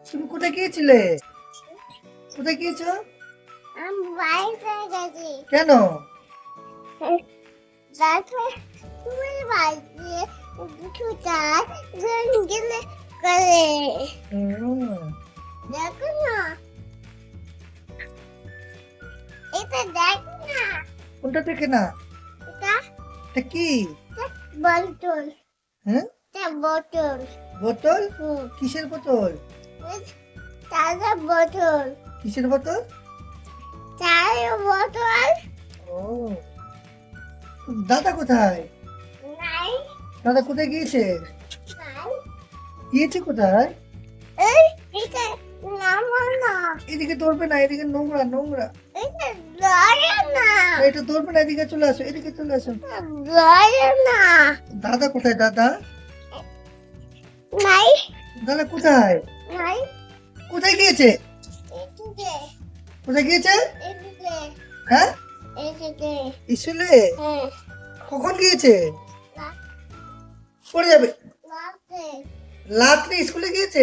তুমি কোথায় গিয়েছিলে? কোথায় গিয়েছো? আমি বাইরে গেছি। কেন? দেখো তুমি বাইরে কিছু চাই গেলে করে হুম, দেখো না, এটা দেখো না, কোনটা থেকে না? এটা এটা কি? বোতল, হ্যাঁ, এটা বোতল। বোতল? হুম, কিসের বোতল? চালের বোতল, কিসের বোতল? চালের বোতল। ও, দাদা কোথায়? নাই দাদা কোথায় গিয়েছে? নাই, গিয়েছে কোথায়? এই এটা নামো না, এদিকে ধরবে না, এদিকে নোংরা নোংরা। এটা ধরে না, এটা ধরবে না, এদিকে চলে আসো, এদিকে চলে আসো। ধরে না। দাদা কোথায়? দাদা নাই দাদা কোথায়? নাই, কোথায় গিয়েছে? এদিকে কোথায় গিয়েছে? এদিকে হ্যাঁ, এদিকে। স্কুলে? হ্যাঁ, কখন গিয়েছে? লা- পড়ে যাবে। লাতে। রাত্রে স্কুলে গিয়েছে?